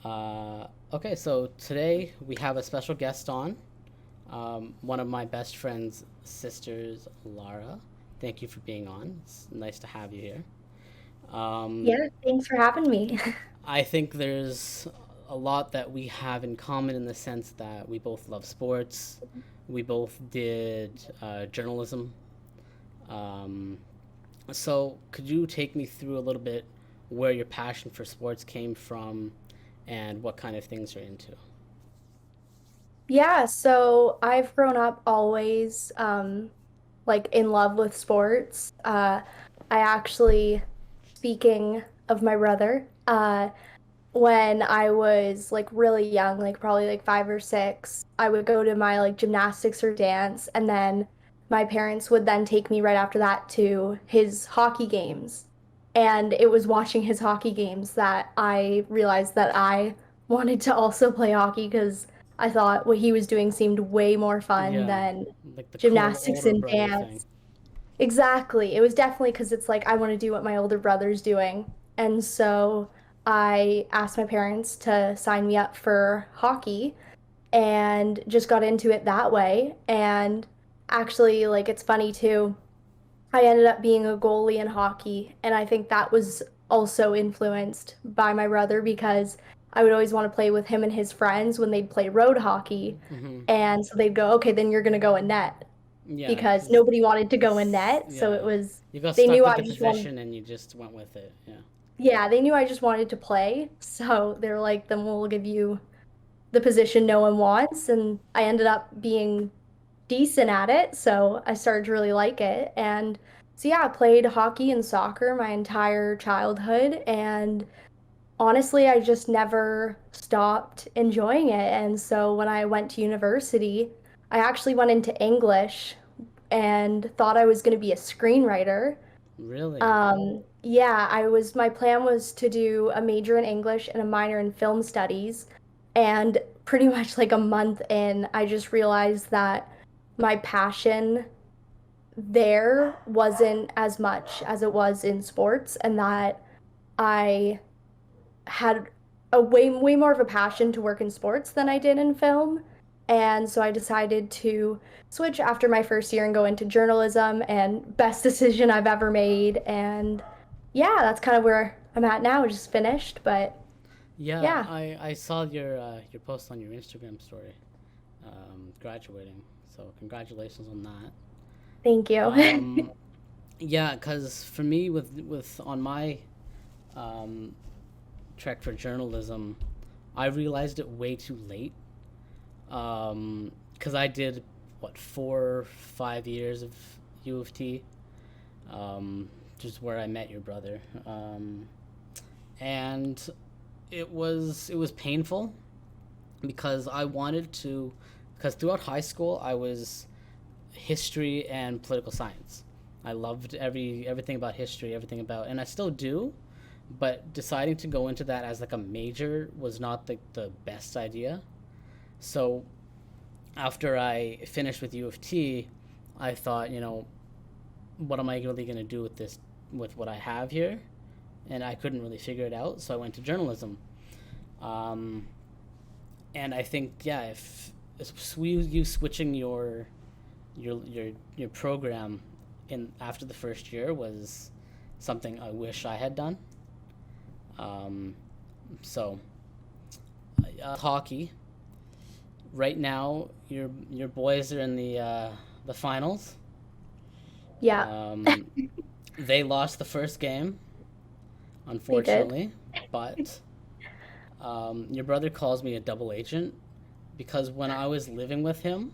Okay, so today we have a special guest on, one of my best friend's sisters, Lara. Thank you for being on. It's nice to have you here. Um, Yeah, thanks for having me. I think there's a lot that we have in common in the sense that we both love sports. We both did journalism. Um, so, could you take me through a little bit where your passion for sports came from and what kind of things you're into? Yeah, so I've grown up always like in love with sports. I actually, speaking of my brother, when I was like really young, like probably like 5 or 6, I would go to my like gymnastics or dance, and then my parents would then take me right after that to his hockey games. And it was watching his hockey games that I realized that I wanted to also play hockey because I thought what he was doing seemed way more fun Yeah, than like the cool gymnastics older and brother thing. dance. Exactly. It was definitely because it's like I want to do what my older brother's doing. And so I asked my parents to sign me up for hockey and just got into it that way. And actually, like, it's funny too. I ended up being a goalie in hockey, and I think that was also influenced by my brother because I would always want to play with him and his friends when they'd play road hockey. Hmm. And so they'd go, okay, then you're going to go in net Yeah, because because nobody wanted to go in net. So it yeah, was, you got they stuck knew with I the just wanted, position and you just went with it. Yeah. yeah, they knew I just wanted to play. So they were like, then we'll give you the position no one wants. And I ended up being decent at it. So I started to really like it. And so, yeah, I played hockey and soccer my entire childhood. And honestly, I just never stopped enjoying it. And so when I went to university, I actually went into English and thought I was going to be a screenwriter. Really? Yeah, my plan was to do a major in English and a minor in film studies. And pretty much like a month in, I just realized that my passion there wasn't as much as it was in sports, and that I had a way more of a passion to work in sports than I did in film. And so I decided to switch after my first year and go into journalism, and best decision I've ever made. And yeah, that's kind of where I'm at now, just finished, but Yeah, yeah, I saw your post on your Instagram story, graduating. So congratulations on that. thank you. Um, yeah, because for me, with on my um, trek for journalism, I realized it way too late. Because I did what 4 5 years of U of T, which is where I met your brother, and it was painful because I wanted to, because throughout high school I was history and political science. I loved everything about history, everything about, and I still do, but deciding to go into that as like a major was not the best idea. So after I finished with U of T, I thought, what am I really going to do with this, with what I have here? And I couldn't really figure it out, so I went to journalism. Um, and I think, yeah, if you switching your program in after the first year was something I wish I had done. Um, so hockey right now, your boys are in the finals. Yeah, Um, they lost the first game, they did. unfortunately, but your brother calls me a double agent because when I was living with him,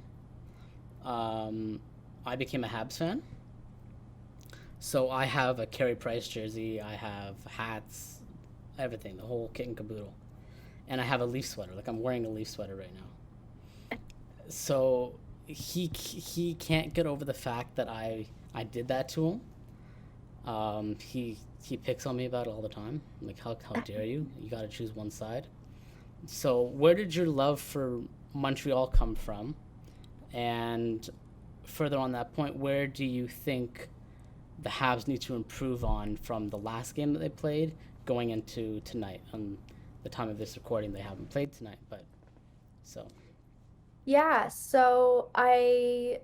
um, I became a Habs fan. So I have a Carey Price jersey, I have hats, everything, the whole kit and caboodle, and I have a Leaf sweater. Like I'm wearing a Leaf sweater right now. So he can't get over the fact that I did that to him. He picks on me about it all the time. Like how dare you? You got to choose one side. So where did your love for Montreal come from? And further on that point, where do you think the Habs need to improve on from the last game that they played going into tonight on the time of this recording, they haven't played tonight. But so Yeah, so I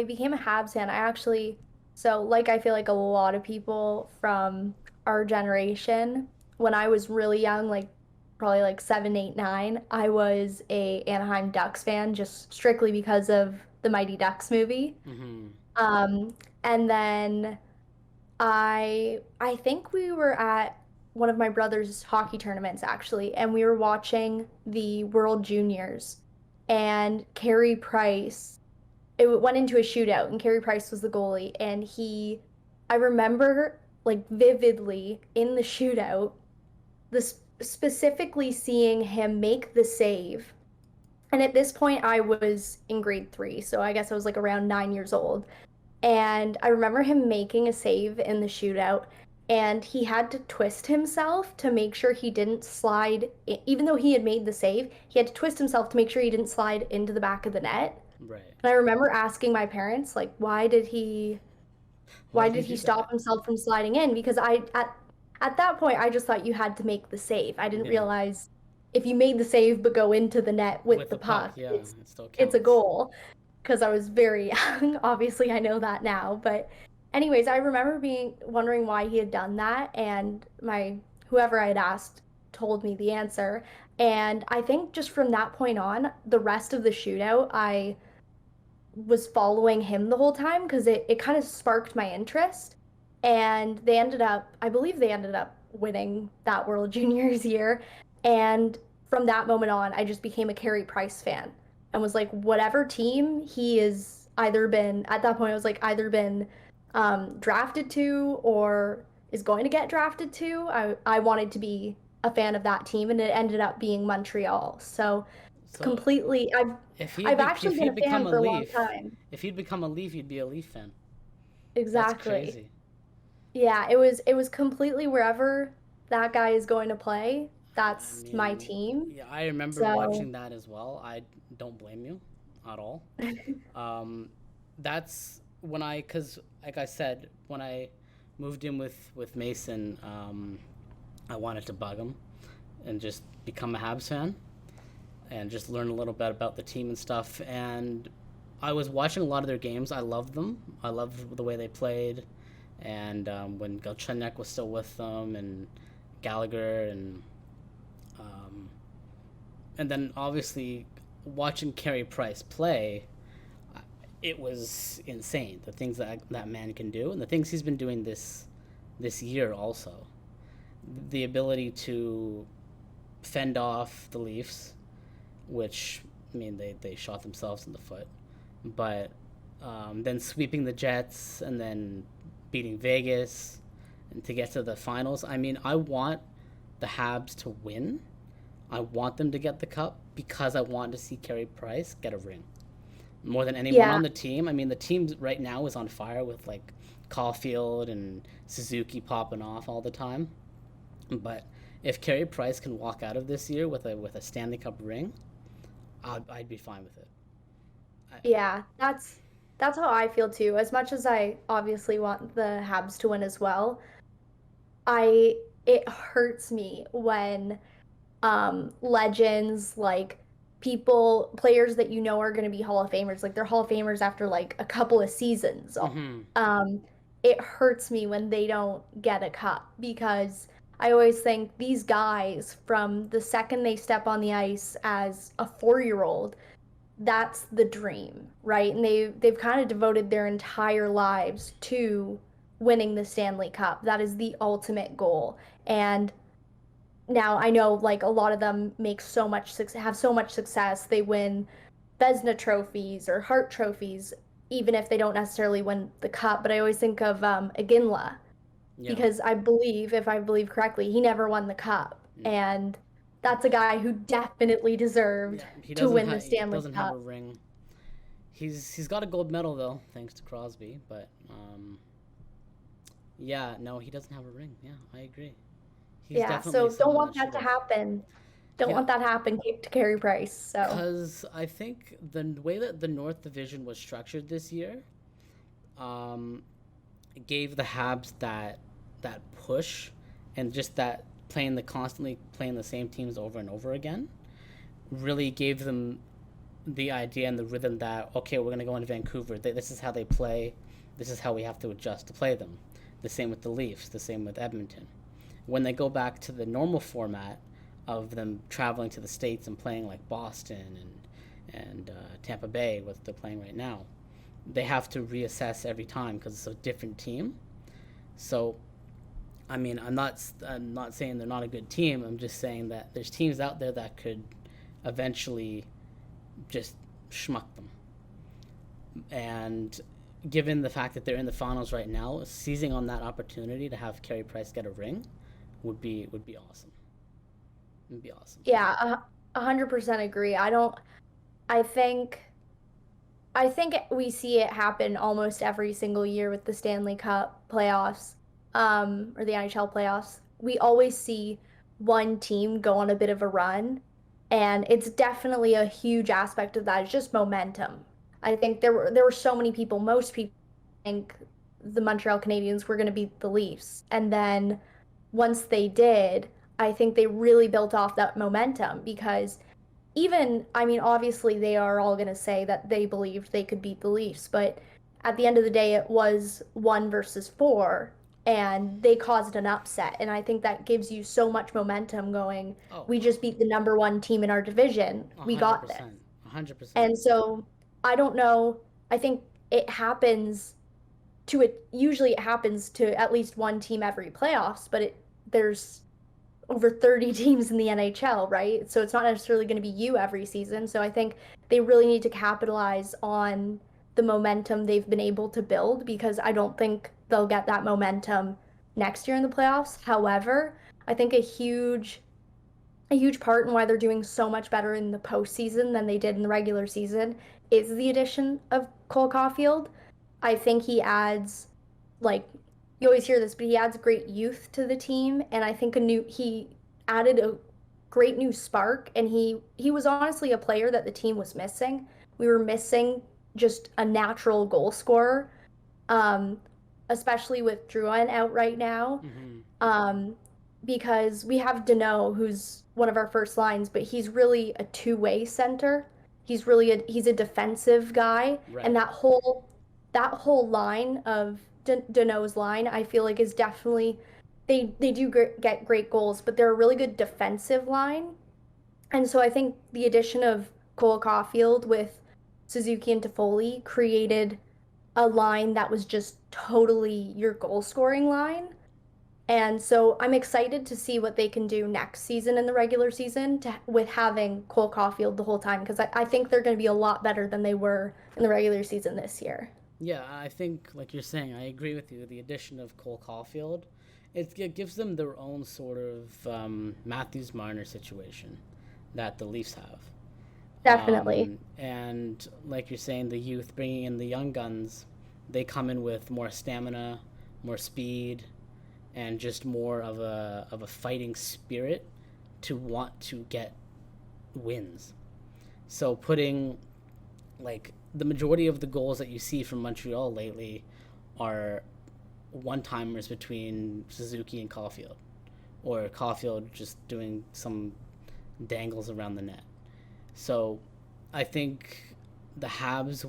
became a Habs fan. I actually, so like I feel like a lot of people from our generation, when I was really young, like probably like 7, 8, 9, I was a Anaheim Ducks fan just strictly because of the Mighty Ducks movie. hmm Um, and then I think we were at one of my brother's hockey tournaments actually, and we were watching the World Juniors, and Carey Price. It went into a shootout, and Carey Price was the goalie, and I remember like vividly in the shootout, specifically seeing him make the save. And at this point, I was in grade 3, so I guess I was like around 9 years old. And I remember him making a save in the shootout, and he had to twist himself to make sure he didn't slide, even though he had made the save, he had to twist himself to make sure he didn't slide into the back of the net. right. And I remember asking my parents, like, Why why did he did he do stop that? himself from sliding in? Because at that point I just thought you had to make the save. I didn't Yeah, realize if you made the save but go into the net with with the the puck, puck, yeah, it still it's a counts. goal because I was very young. Obviously, I know that now. But anyways, I remember being wondering why he had done that, and my whoever I had asked told me the answer. And I think just from that point on, the rest of the shootout, I was following him the whole time because it kind of sparked my interest. And I believe they ended up winning that World Juniors year. And from that moment on, I just became a Carey Price fan and was like, whatever team he is either been, at that point, I was like, either been drafted to or is going to get drafted to. I wanted to be a fan of that team, and it ended up being Montreal. So it's So completely, I've actually if been he'd a become fan a for a long Leaf, time. if he'd become a Leaf, you'd be a Leaf fan. That's Exactly. crazy. Yeah, it was completely wherever that guy is going to play, I that's my mean, team. yeah, I remember So, watching that as well. I don't blame you at all. Um, that's when cause like I said, when I moved in with Mason, I wanted to bug him and just become a Habs fan and just learn a little bit about the team and stuff. And I was watching a lot of their games. I loved them. I loved the way they played. And when Galchenyuk was still with them, and Gallagher, um, and then obviously watching Carey Price play, it was insane. The things that man can do, and the things he's been doing this year also. The ability to fend off the Leafs, which I mean they shot themselves in the foot, but then sweeping the Jets and then beating Vegas and to get to the finals. I mean, I want the Habs to win. I want them to get the cup because I want to see Carey Price get a ring more than anyone yeah, on the team. I mean, the team right now is on fire with like Caulfield and Suzuki popping off all the time. But if Carey Price can walk out of this year with a Stanley Cup ring, I'd be fine with it. I, yeah, that's how I feel too. As much as I obviously want the Habs to win as well, I it hurts me when legends like players that you know are going to be Hall of Famers, like they're Hall of Famers after like a couple of seasons. mm-hmm. Um, it hurts me when they don't get a cup because I always think these guys, from the second they step on the ice as a 4-year old, that's the dream, right? And they've kind of devoted their entire lives to winning the Stanley Cup. That is the ultimate goal. And now I know like a lot of them have so much success. They win Vesna trophies or Hart trophies, even if they don't necessarily win the cup. But I always think of Iginla Yeah. because I believe, if I believe correctly, he never won the cup, No. and that's a guy who definitely deserved Yeah. to win the He Stanley doesn't have a Cup. ring. He's got a gold medal though, thanks to Crosby. But yeah, no, he doesn't have a ring. Yeah, I agree. He's Yeah, definitely so don't someone want that that should to have. happen. Don't Yeah, want that to happen to Carey Price. So because I think the way that the North Division was structured this year, um, gave the Habs that push and just constantly playing the same teams over and over again really gave them the idea and the rhythm that, okay, we're gonna go into Vancouver. This is how they play. This is how we have to adjust to play them. The same with the Leafs. The same with Edmonton. When they go back to the normal format of them traveling to the States and playing like Boston and Tampa Bay, what they're playing right now, they have to reassess every time because it's a different team. So, I mean, I'm not saying they're not a good team. I'm just saying that there's teams out there that could eventually just schmuck them. And given the fact that they're in the finals right now, seizing on that opportunity to have Carey Price get a ring would be awesome. It'd be awesome. Yeah, 100% agree. I don't. I think. I think we see it happen almost every single year with the Stanley Cup playoffs, or the NHL playoffs. We always see one team go on a bit of a run, and it's definitely a huge aspect of that. It's just momentum. I think there were so many people, most people think the Montreal Canadiens were going to beat the Leafs, and then once they did, I think they really built off that momentum because even, I mean, obviously they are all going to say that they believed they could beat the Leafs, but at the end of the day, it was one versus four, and they caused an upset. And I think that gives you so much momentum going, Oh, we just beat the number one team in our division. a We hundred got this. percent, 100%. And so I don't know. I think it happens to it. Usually it happens to at least one team every playoffs, but there's over 30 teams in the NHL, right? So it's not necessarily going to be you every season. So I think they really need to capitalize on the momentum they've been able to build because I don't think they'll get that momentum next year in the playoffs. However, I think a huge part in why they're doing so much better in the postseason than they did in the regular season is the addition of Cole Caulfield. I think he adds, like, you always hear this, but he adds great youth to the team, and I think he added a great new spark, and he was honestly a player that the team was missing. We were missing just a natural goal scorer, um, especially with Drouin out right now. Hmm. Um, because we have Deneau, who's one of our first lines, but he's really a two-way center. He's a defensive guy, and Right. that whole line of Deneau's line, I feel like is definitely they do get great goals, but they're a really good defensive line. And so I think the addition of Cole Caulfield with Suzuki and Toffoli created a line that was just totally your goal scoring line. And so I'm excited to see what they can do next season in the regular season with having Cole Caulfield the whole time because I think they're going to be a lot better than they were in the regular season this year. Yeah, I think, like you're saying, I agree with you. The addition of Cole Caulfield, it gives them their own sort of Matthews Marner situation that the Leafs have. Definitely. And like you're saying, the youth bringing in the young guns, they come in with more stamina, more speed, and just more of a fighting spirit to want to get wins. So putting like the majority of the goals that you see from Montreal lately are one timers between Suzuki and Caulfield, or Caulfield just doing some dangles around the net. So I think the Habs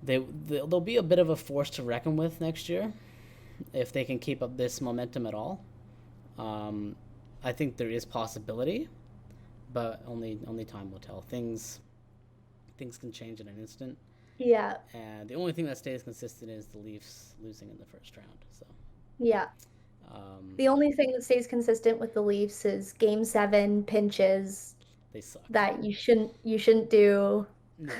they'll be a bit of a force to reckon with next year if they can keep up this momentum at all. Um, I think there is possibility, but only time will tell. Things can change in an instant, Yeah. and the only thing that stays consistent is the Leafs losing in the first round. So Yeah. um, The only thing that stays consistent with the Leafs is game 7 pinches they suck. that you shouldn't do. No,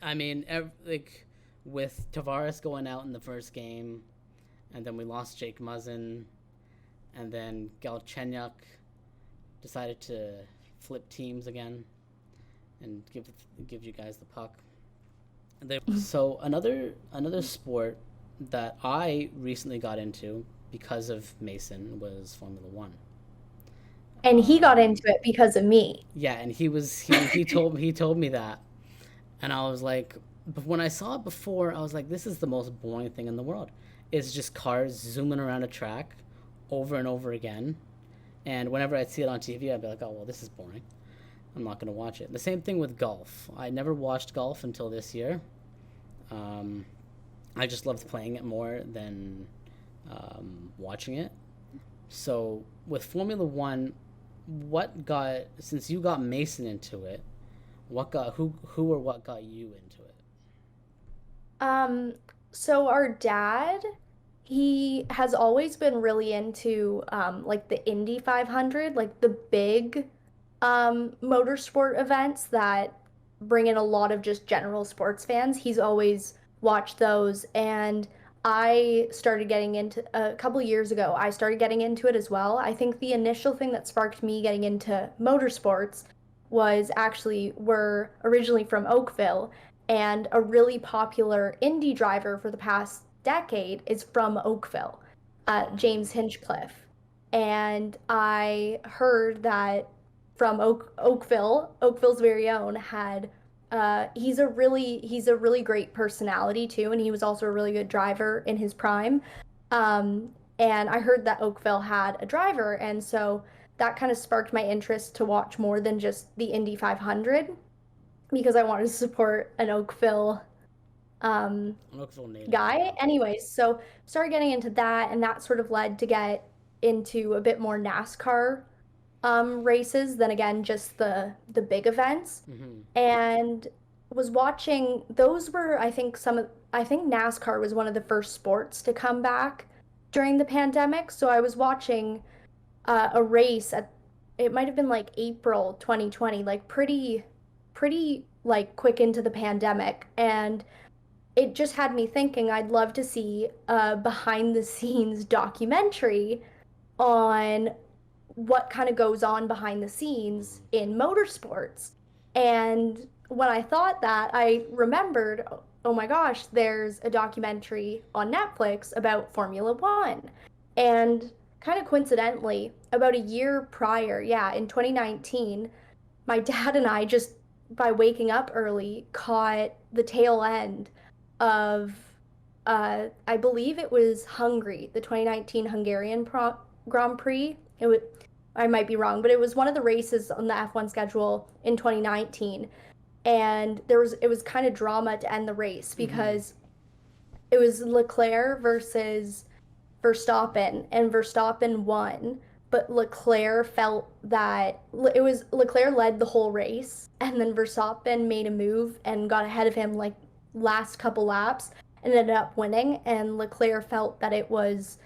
I mean, like with Tavares going out in the first game, and then we lost Jake Muzzin, and then Galchenyuk decided to flip teams again and give you guys the puck. So another sport that I recently got into because of Mason was Formula One. And he got Um, into it because of me. yeah, and he told me that, and I was like, but when I saw it before, I was like, this is the most boring thing in the world. It's just cars zooming around a track over and over again. And whenever I'd see it on TV, I'd be like, oh, well, this is boring. I'm not going to watch it. The same thing with golf. I never watched golf until this year. Um, I just loved playing it more than watching it. So with Formula One, since you got Mason into it, who or what got you into it? Um, so our dad, he has always been really into like the Indy 500, like the big motorsport events that bring in a lot of just general sports fans. He's always watched those, and I started getting into a couple of years ago. I started getting into it as well. I think the initial thing that sparked me getting into motorsports was actually we're originally from Oakville, and a really popular Indy driver for the past decade is from Oakville, James Hinchcliffe. And I heard that from Oakville's very own had he's a really great personality too, and he was also a really good driver in his prime. And I heard that Oakville had a driver, and so that kind of sparked my interest to watch more than just the Indy 500 because I wanted to support an Oakville um, An Oakville native, yeah. guy. Anyways, so started getting into that, and that sort of led to get into a bit more NASCAR races than again just the big events. Hmm. And was watching those were I think NASCAR was one of the first sports to come back during the pandemic. So I was watching a race at it might have been like April 2020, like pretty like quick into the pandemic, and it just had me thinking I'd love to see a behind the scenes documentary on what kind of goes on behind the scenes in motorsports. And when I thought that, I remembered, oh my gosh, there's a documentary on Netflix about Formula One. And kind of coincidentally, about a year prior, yeah, in 2019, my dad and I just by waking up early caught the tail end of I believe it was Hungary, the 2019 Grand Prix. I might be wrong, but it was one of the races on the F1 schedule in 2019, and it was kind of drama to end the race Hmm. because it was Leclerc versus Verstappen, and Verstappen won, but Leclerc felt that it was Leclerc led the whole race, and then Verstappen made a move and got ahead of him like last couple laps and ended up winning, and Leclerc felt that it was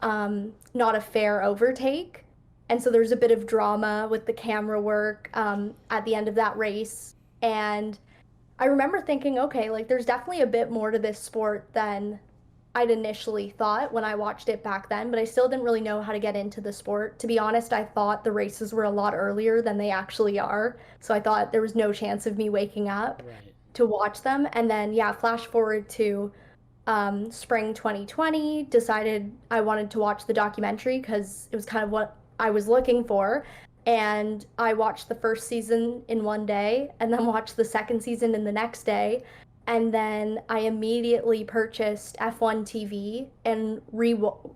not a fair overtake. And so there's a bit of drama with the camera work at the end of that race. And I remember thinking, okay, like there's definitely a bit more to this sport than I'd initially thought when I watched it back then, but I still didn't really know how to get into the sport. To be honest, I thought the races were a lot earlier than they actually are. So I thought there was no chance of me waking up Right. to watch them. And then, yeah, flash forward to spring 2020, decided I wanted to watch the documentary because it was kind of what I was looking for. And I watched the first season in one day and then watched the second season in the next day. And then I immediately purchased F1 TV and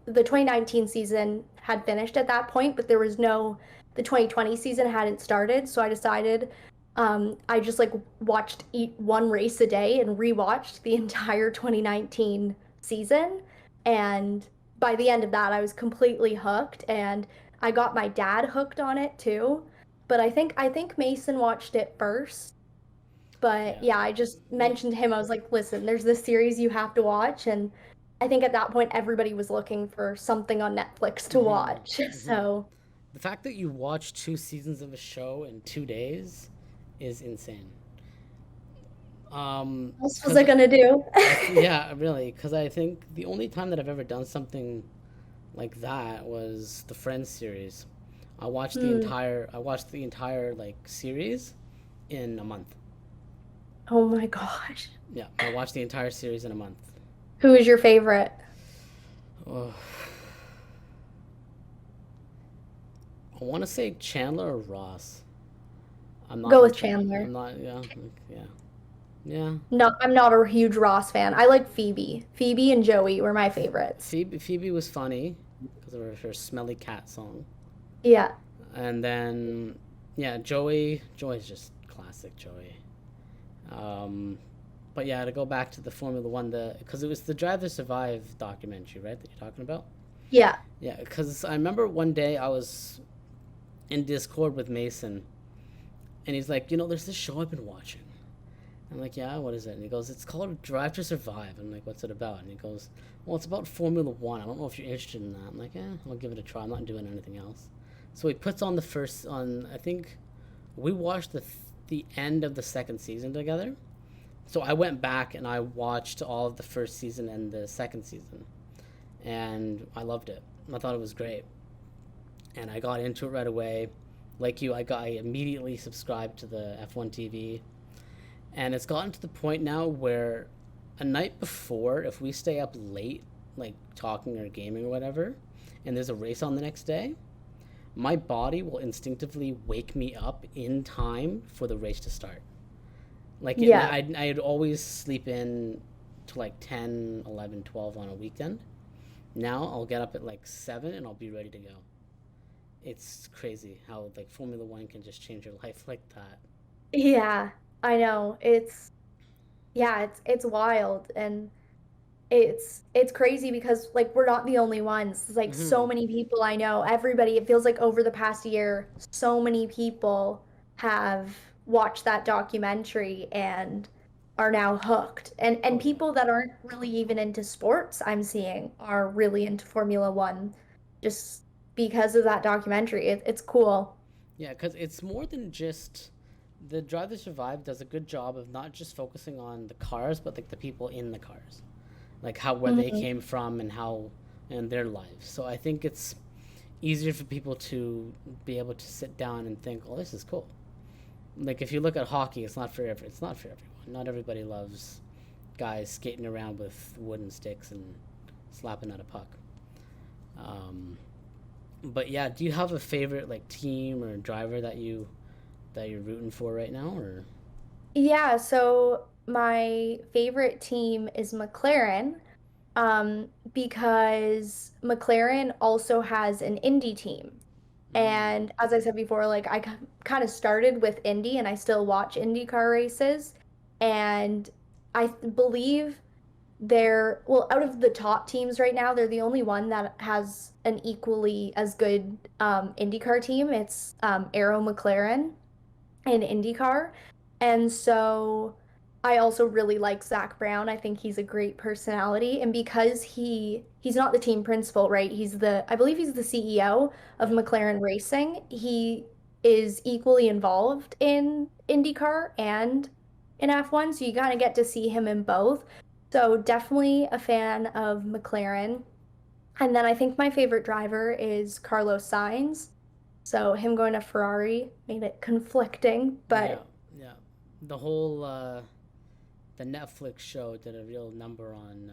the 2019 season had finished at that point, but the 2020 season hadn't started. So I decided I just like watched one race a day and rewatched the entire 2019 season. And by the end of that, I was completely hooked, and I got my dad hooked on it too. But I think Mason watched it first. But Yeah. yeah, I just Well. mentioned to him, I was like, listen, there's this series you have to watch. And I think at that point, everybody was looking for something on Netflix to Hmm. watch. Hmm. So, The fact that you watched 2 seasons of a show in 2 days is insane. what else was Cause I gonna do? yeah, really, cause I think the only time that I've ever done something like that was the Friends series. Hmm. I watched the entire like series in a month. Oh my gosh. Yeah, I watched the entire series in a month. Who is your favorite? Oh, I want to say Chandler or Ross. I'm not Go with entirely. Chandler. I'm not. Yeah. Like, yeah. Yeah. No, I'm not a huge Ross fan. I like Phoebe. Phoebe and Joey were my favorites. Phoebe was funny because of her smelly cat song. Yeah. And then, yeah, Joey. Joey's just classic Joey. Um, but yeah, to go back to the Formula One, the because it was the Drive to Survive documentary, right? That you're talking about. Yeah. Yeah, because I remember one day I was in Discord with Mason, and he's like, there's this show I've been watching. I'm like, yeah, what is it? And he goes, it's called Drive to Survive. I'm like, what's it about? And he goes, well, it's about Formula One. I don't know if you're interested in that. I'm like, I'll give it a try. I'm not doing anything else. So he puts on the first, I think we watched the end of the second season together. So I went back and I watched all of the first season and the second season. And I loved it. I thought it was great. And I got into it right away. Like you, I immediately subscribed to the F1 TV. And it's gotten to the point now where a night before, if we stay up late, like talking or gaming or whatever, and there's a race on the next day, my body will instinctively wake me up in time for the race to start. Like, Yeah. I'd always sleep in to like 10, 11, 12 on a weekend. Now I'll get up at like 7 and I'll be ready to go. It's crazy how like Formula One can just change your life like that. Yeah. I know. It's wild, and it's crazy because like we're not the only ones. It's like so Hmm. many people I know, everybody, it feels like over the past year, so many people have watched that documentary and are now hooked. And Oh yeah. people that aren't really even into sports, I'm seeing, are really into Formula One just because of that documentary. It's cool. Yeah, because it's more than just the Drive to Survive does a good job of not just focusing on the cars, but like the people in the cars, like how where they Mhm. came from and how and their lives. So I think it's easier for people to be able to sit down and think, "Oh, this is cool." Like if you look at hockey, it's not for everyone. Not everybody loves guys skating around with wooden sticks and slapping at a puck. Um, but yeah, do you have a favorite like team or driver that you're rooting for right now, or? Yeah, so my favorite team is McLaren, because McLaren also has an Indy team. Mm, And as I said before, like I kind of started with Indy and I still watch IndyCar races. And believe they're, well, out of the top teams right now, they're the only one that has an equally as good IndyCar team. It's Arrow McLaren in IndyCar. And so I also really like Zach Brown. I think he's a great personality. And because he's not the team principal, right? I believe he's the CEO of yeah. McLaren Racing. He is equally involved in IndyCar and in F1, so you kind of get to see him in both. So definitely a fan of McLaren. And then I think my favorite driver is Carlos Sainz. So him going to Ferrari made it conflicting, Yeah, but yeah. The whole the Netflix show did a real number on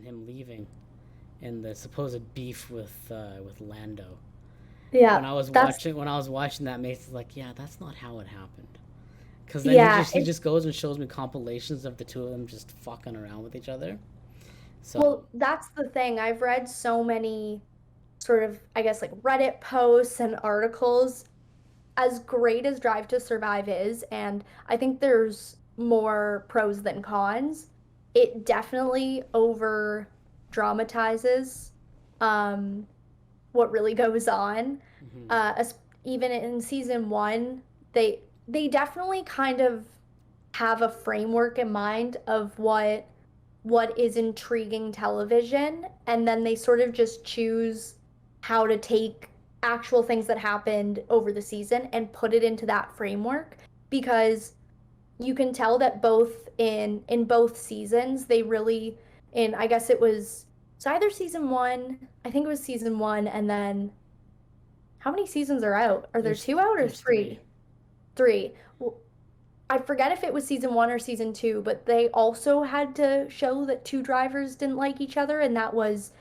him leaving and the supposed beef with Lando. yeah, that's When I was watching that, Mason's like, yeah, that's not how it happened. Because then yeah, he just goes and shows me compilations of the two of them just fucking around with each other. So well, that's the thing. I've read so many sort of, I guess, like Reddit posts and articles. As great as Drive to Survive is, and I think there's more pros than cons, it definitely over dramatizes um what really goes on. mhm. Even in season one, they definitely kind of have a framework in mind of what is intriguing television, and then they sort of just choose how to take actual things that happened over the season and put it into that framework, because you can tell that both in both seasons they really, in I guess it's either season one, I think it was season one, and then how many seasons are out? Are there two out or there's three. three? Three. Well, I forget if it was season one or season two, but they also had to show that two drivers didn't like each other, and that was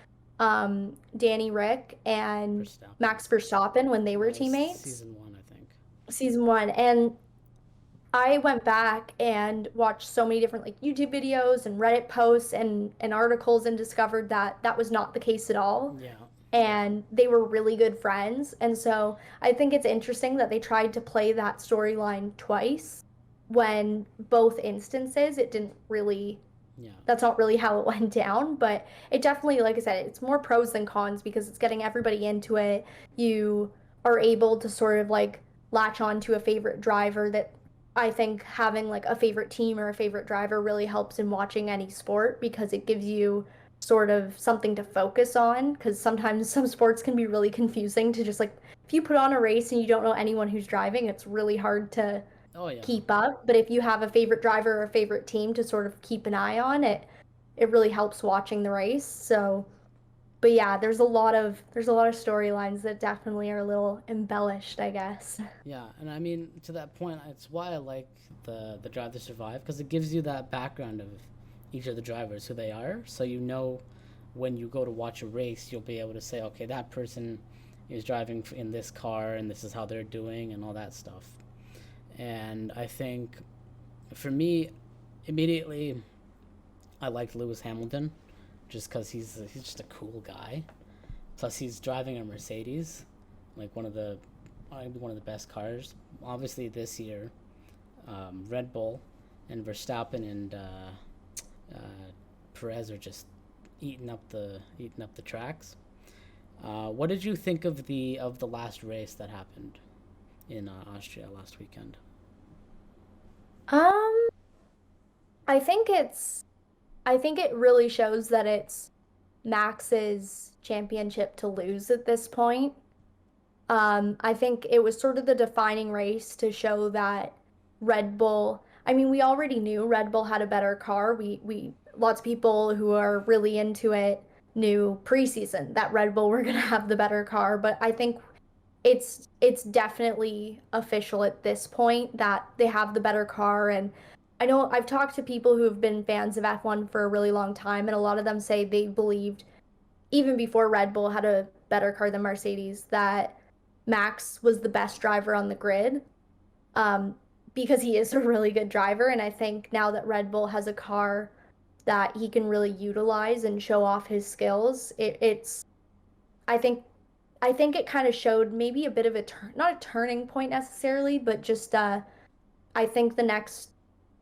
Danny Rick and Verstappen. Max Verstappen when they were That was teammates. season one, I think. Season one. And I went back and watched so many different like YouTube videos and Reddit posts and articles, and discovered that that was not the case at all. Yeah. Yeah. and they were really good friends. And so I think it's interesting that they tried to play that storyline twice when both instances it didn't really Yeah. that's not really how it went down, but it definitely, like I said, it's more pros than cons because it's getting everybody into it. You are able to sort of like latch on to a favorite driver that I think having like a favorite team or a favorite driver really helps in watching any sport because it gives you sort of something to focus on because sometimes some sports can be really confusing to just like if you put on a race and you don't know anyone who's driving, it's really hard to Oh yeah. keep up. But if you have a favorite driver or a favorite team to sort of keep an eye on, it really helps watching the race. So, but yeah, there's a lot of storylines that definitely are a little embellished, I guess. Yeah, and I mean to that point, it's why I like the Drive to Survive because it gives you that background of each of the drivers, who they are, so you know when you go to watch a race, you'll be able to say, okay, that person is driving in this car, and this is how they're doing, and all that stuff. And I think for me, immediately, I liked Lewis Hamilton, just because he's just a cool guy. Plus, he's driving a Mercedes, like one of the best cars. Obviously, this year, Red Bull and Verstappen and uh, Perez are just eating up the tracks. What did you think of the last race that happened in Austria last weekend? Um, I think it's I think it really shows that it's Max's championship to lose at this point. I think it was sort of the defining race to show that Red Bull, I mean, we already knew Red Bull had a better car. We lots of people who are really into it knew preseason that Red Bull were going to have the better car, but I think it's definitely official at this point that they have the better car. And I know I've talked to people who have been fans of F1 for a really long time, and a lot of them say they believed even before Red Bull had a better car than Mercedes, that Max was the best driver on the grid, um, because he is a really good driver. And I think now that Red Bull has a car that he can really utilize and show off his skills, it's I think I think it kind of showed maybe a bit of a not a turning point necessarily, but just I think the next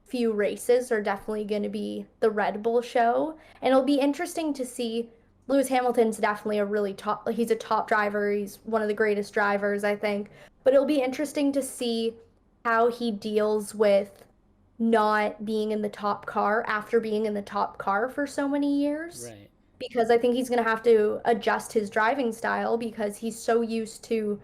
few races are definitely going to be the Red Bull show. And it'll be interesting to see. Lewis Hamilton's definitely a really top, like he's a top driver. He's one of the greatest drivers, I think. But it'll be interesting to see how he deals with not being in the top car after being in the top car for so many years. Right. Because I think he's going to have to adjust his driving style because he's so used to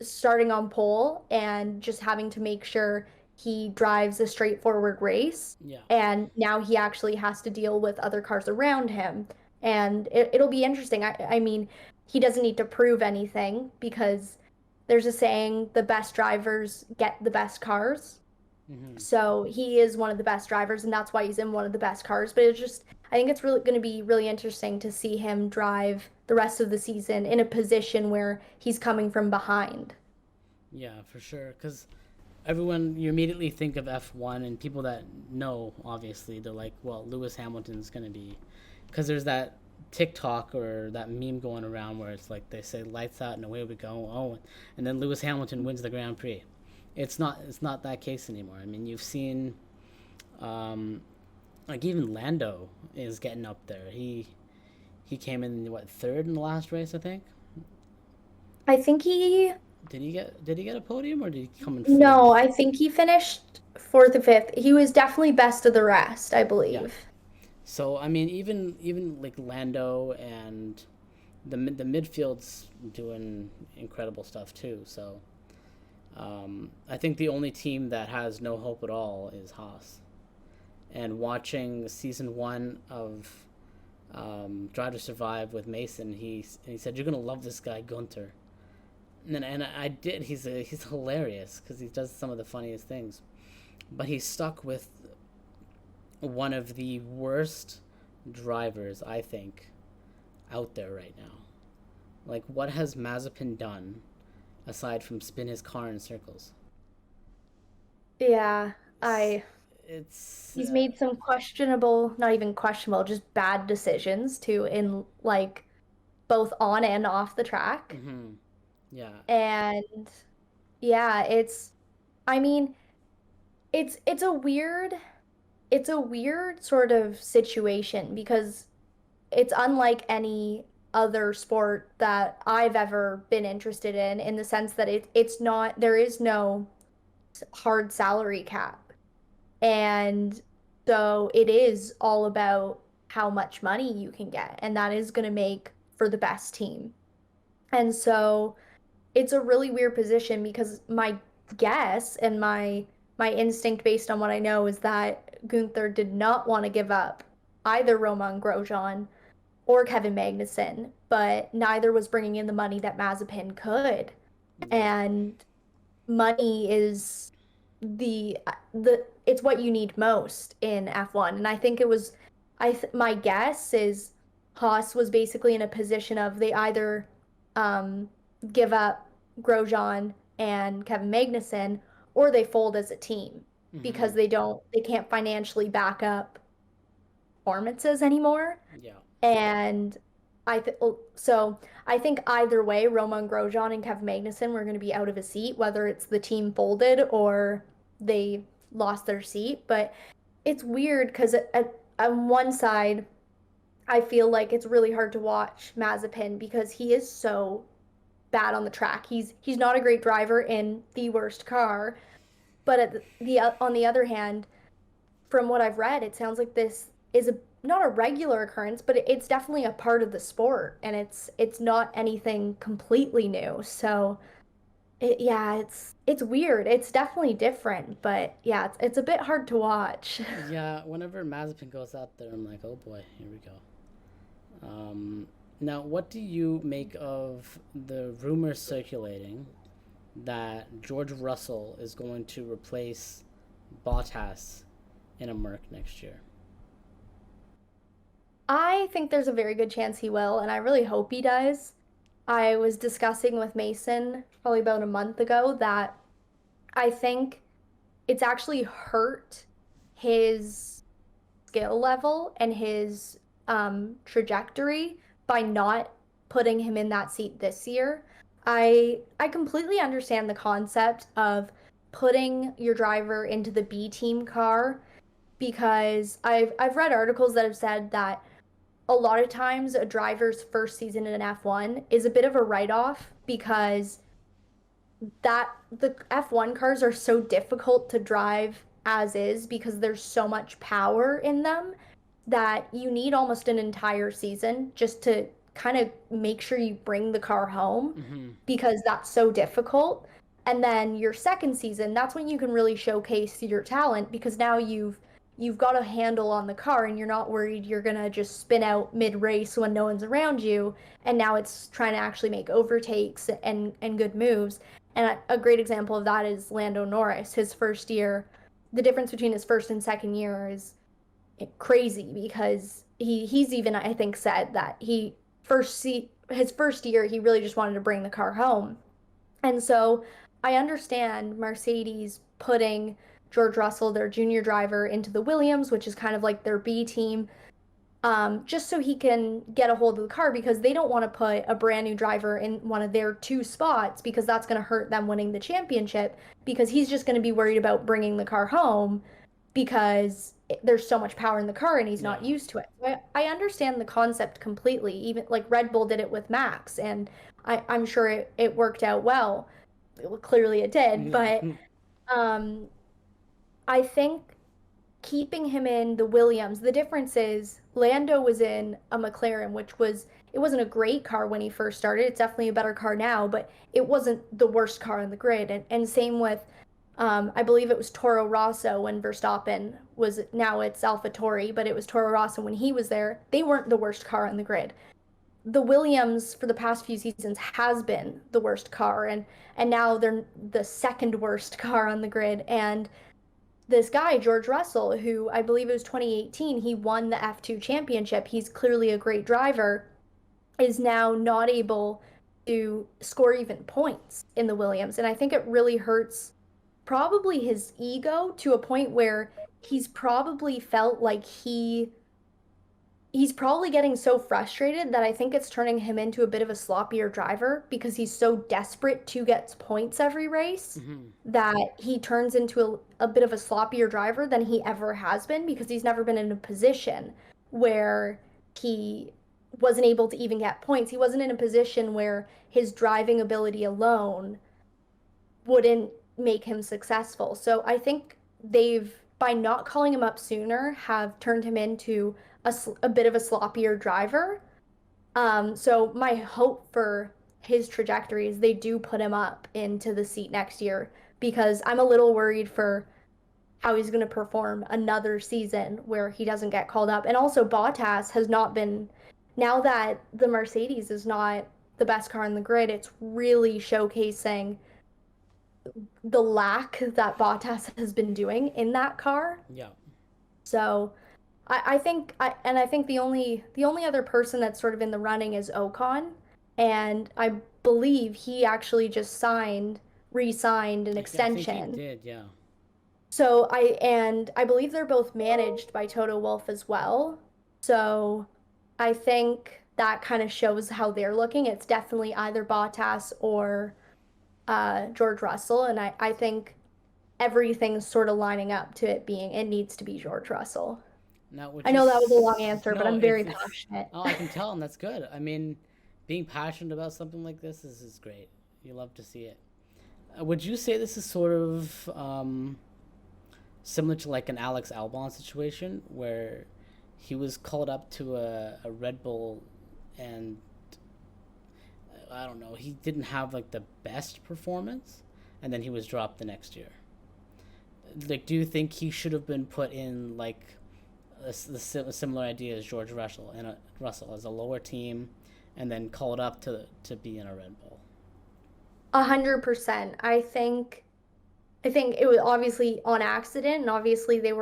starting on pole and just having to make sure he drives a straightforward race. Yeah. And now he actually has to deal with other cars around him. And it'll be interesting. I mean, he doesn't need to prove anything because there's a saying the best drivers get the best cars. Hmm. So he is one of the best drivers, and that's why he's in one of the best cars. But it's just, I think it's really going to be really interesting to see him drive the rest of the season in a position where he's coming from behind. Yeah, for sure. Because everyone, you immediately think of F1, and people that know, obviously, they're like, well, Lewis Hamilton's going to be. Because there's that TikTok or that meme going around where it's like they say lights out and away we go. Oh, and then Lewis Hamilton wins the Grand Prix. It's not that case anymore. I mean, you've seen um, like even Lando is getting up there. He came in what, third in the last race, I think. I think he, Did he get a podium, or did he come in no, fourth? I think he finished fourth or fifth. He was definitely best of the rest, I Yeah. believe. So I mean, even like Lando and the midfield's doing incredible stuff too. So I think the only team that has no hope at all is Haas. And watching season one of Drive to Survive with Mason, he said you're gonna love this guy Gunter, and I did. He's hilarious because he does some of the funniest things. But he's stuck with one of the worst drivers, I think, out there right now. Like, what has Mazepin done aside from spin his car in circles? Yeah, It's, I it's he's made some questionable, not even questionable, just bad decisions too in like both on and off the track. Mm-hmm. Yeah. And yeah, I mean, it's a weird sort of situation because it's unlike any other sport that I've ever been interested in the sense that it's not there is no hard salary cap. And so it is all about how much money you can get, and that is going to make for the best team. And so it's a really weird position because my guess and my instinct based on what I know is that Gunther did not want to give up either Roman Grosjean or Kevin Magnussen, but neither was bringing in the money that Mazepin could. Yeah. And money is the it's what you need most in F1. And I think it was my guess is Haas was basically in a position of they either um give up Grosjean and Kevin Magnussen or they fold as a team Mm-hmm. because they can't financially back up performances anymore. Yeah. And so I think either way, Roman Grosjean and Kevin Magnussen were going to be out of a seat, whether it's the team folded or they lost their seat. But it's weird because on one side, I feel like it's really hard to watch Mazepin because he is so bad on the track. He's not a great driver in the worst car, but on the other hand, from what I've read, it sounds like this is a not a regular occurrence, but it's definitely a part of the sport, and it's not anything completely new. So yeah, it's weird. It's definitely different, but yeah, it's a bit hard to watch. Yeah. Whenever Mazepin goes out there, I'm like, oh boy, here we go. Um, Now, what do you make of the rumors circulating that George Russell is going to replace Bottas in a Merc next year? I think there's a very good chance he will, and I really hope he does. I was discussing with Mason probably about a month ago that I think it's actually hurt his skill level and his trajectory by not putting him in that seat this year. I completely understand the concept of putting your driver into the B team car because I've read articles that have said that a lot of times a driver's first season in F1 is a bit of a write-off because that the F1 cars are so difficult to drive as is because there's so much power in them that you need almost an entire season just to kind of make sure you bring the car home Mm-hmm. because that's so difficult. And then your second season, that's when you can really showcase your talent because now you've got a handle on the car and you're not worried you're gonna just spin out mid-race when no one's around you. And now it's trying to actually make overtakes and good moves. And a great example of that is Lando Norris. His first year, the difference between his first and second year is crazy because he's even I think said that his first year he really just wanted to bring the car home. And so I understand Mercedes putting George Russell, their junior driver, into the Williams, which is kind of like their B team, just so he can get a hold of the car because they don't want to put a brand new driver in one of their two spots because that's going to hurt them winning the championship because he's just going to be worried about bringing the car home because there's so much power in the car and he's not Yeah. used to it. So I understand the concept completely. Even like Red Bull did it with Max, and I'm sure it worked out well. Clearly it did, but um, I think keeping him in the Williams, the difference is Lando was in a McLaren, which it wasn't a great car when he first started. It's definitely a better car now, but it wasn't the worst car on the grid. And same with I believe it was Toro Rosso when Verstappen was now it's AlphaTauri, but it was Toro Rosso when he was there. They weren't the worst car on the grid. The Williams for the past few seasons has been the worst car and now they're the second worst car on the grid and this guy, George Russell, who I believe it was 2018, he won the F2 championship. He's clearly a great driver, is now not able to score even points in the Williams. And I think it really hurts probably his ego to a point where he's probably felt like he's probably getting so frustrated that I think it's turning him into a bit of a sloppier driver because he's so desperate to get points every race Hmm. that he turns into a bit of a sloppier driver than he ever has been because he's never been in a position where he wasn't able to even get points. He wasn't in a position where his driving ability alone wouldn't make him successful. So I think they've, by not calling him up sooner, have turned him into a bit of a sloppier driver. So my hope for his trajectory is they do put him up into the seat next year because I'm a little worried for how he's going to perform another season where he doesn't get called up. And also Bottas has not been, now that the Mercedes is not the best car on the grid, it's really showcasing the lack that Bottas has been doing in that car. Yeah. So I think the only other person that's sort of in the running is Ocon, and I believe he actually just re-signed an I think he extension. did. Yeah. So I believe they're both managed by Toto Wolff as well. So I think that kind of shows how they're looking. It's definitely either Bottas or George Russell, and I think everything's sort of lining up to it needs to be George Russell. Now, I which know that was a long is answer, but no, I'm very it's. passionate. Oh, I can tell, and that's good. I mean, being passionate about something like this is great. You love to see it. Would you say this is sort of similar to like an Alex Albon situation where he was called up to a Red Bull and I don't know, he didn't have like the best performance and then he was dropped the next year. Like, do you think he should have been put in like a similar idea as George Russell and Russell as a lower team, and then called up to be in a Red Bull? 100%. I think it was obviously on accident, and obviously they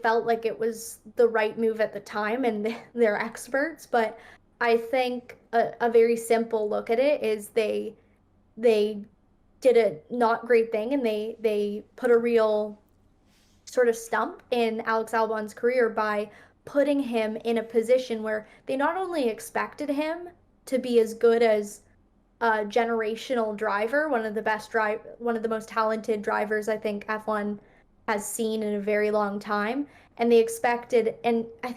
felt like it was the right move at the time, and they're experts. But I think a very simple look at it is they did a not great thing, and they put a real sort of stump in Alex Albon's career by putting him in a position where they not only expected him to be as good as a generational driver, one of the most talented drivers I think F1 has seen in a very long time, and they expected, and I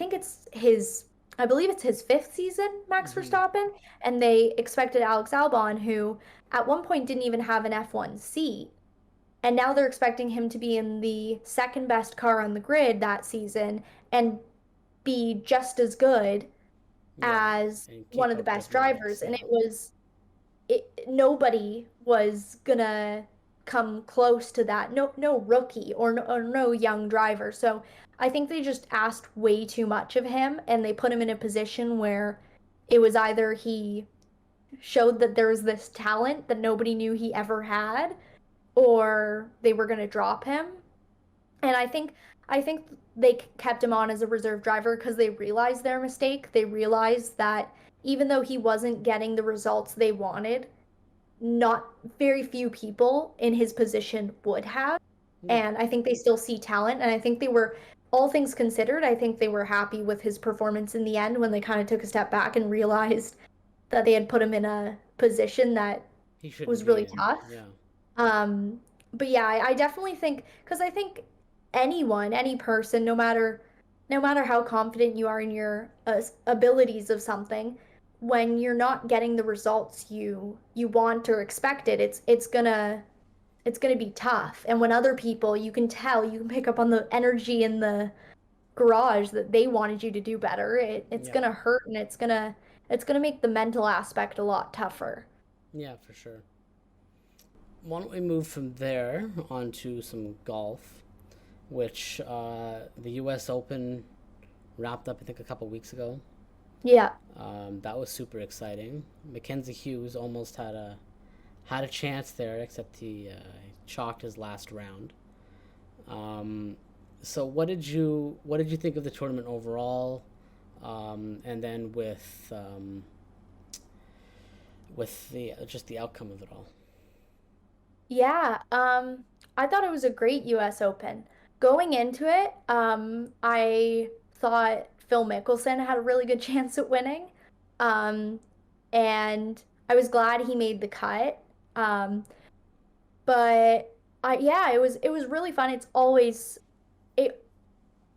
believe it's his fifth season, Max Mm-hmm. Verstappen, and they expected Alex Albon, who at one point didn't even have an F1 seat, and now they're expecting him to be in the second best car on the grid that season and be just as good Yeah, as and one keep of the up best with Max. drivers. And Yeah, nobody was gonna come close to that. No rookie or no young driver. So I think they just asked way too much of him and they put him in a position where it was either he showed that there was this talent that nobody knew he ever had, or they were going to drop him. And I think they kept him on as a reserve driver because they realized their mistake. They realized that even though he wasn't getting the results they wanted, not very few people in his position would have. yeah, And I think they still see talent. And I think they were, all things considered, I think they were happy with his performance in the end when they kind of took a step back and realized that they had put him in a position that he shouldn't was be really in. tough. Yeah, But yeah, I definitely think because I think any person, no matter how confident you are in your abilities of something, when you're not getting the results you want or expected, it's gonna be tough. And when other people, you can tell, you can pick up on the energy in the garage that they wanted you to do better. It's yeah, gonna hurt and it's gonna make the mental aspect a lot tougher. yeah, for sure. Why don't we move from there onto some golf, which the U.S. Open wrapped up, I think, a couple weeks ago. Yeah. That was super exciting. Mackenzie Hughes almost had a chance there, except he chalked his last round. Um, so what did you think of the tournament overall? And then with the just the outcome of it all. Yeah, I thought it was a great US Open. Going into it, I thought Phil Mickelson had a really good chance at winning. Um, and I was glad he made the cut. Um, but yeah, it was really fun. It's always it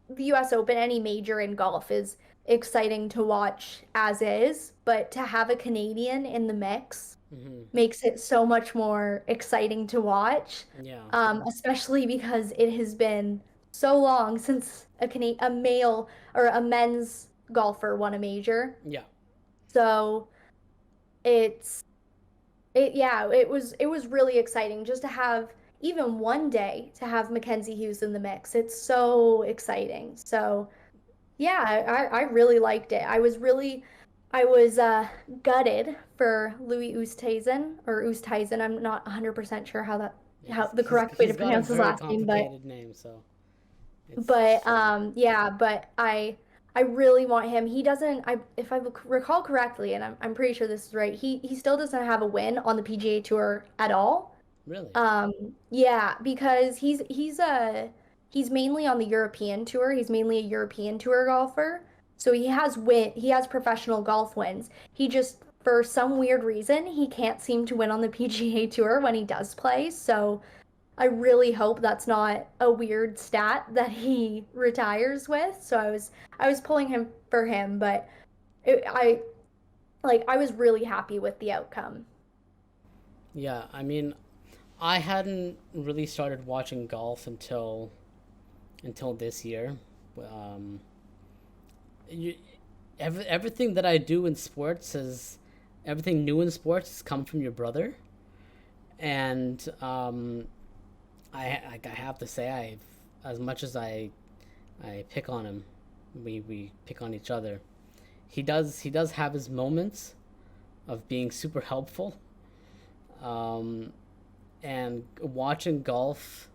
the US Open, any major in golf is exciting to watch as is, but to have a Canadian in the mix Hmm. makes it so much more exciting to watch, Yeah. especially because it has been so long since a male or a men's golfer won a major. Yeah. So it's yeah, it was really exciting just to have even one day to have Mackenzie Hughes in the mix. It's so exciting. So yeah, I really liked it. I was gutted for Louis Oosthuizen or Oosthuizen. I'm not 100% sure Yeah, how the correct way to he's got a pronounce his very last name, but complicated name, so it's but fine. yeah, but I really want him. He doesn't I if I recall correctly, and I'm pretty sure this is right. He still doesn't have a win on the PGA Tour at all. Really? Yeah, because he's mainly on the European tour. He's mainly a European tour golfer. So he has professional golf wins. He just for some weird reason he can't seem to win on the PGA tour when he does play. So I really hope that's not a weird stat that he retires with. So I was pulling him for him, but I I was really happy with the outcome. Yeah, I mean, I hadn't really started watching golf until this year. Um, you, everything that I do in sports is everything new in sports has come from your brother, and I have to say I've as much as I pick on him, we pick on each other. He does have his moments of being super helpful, um, and watching golf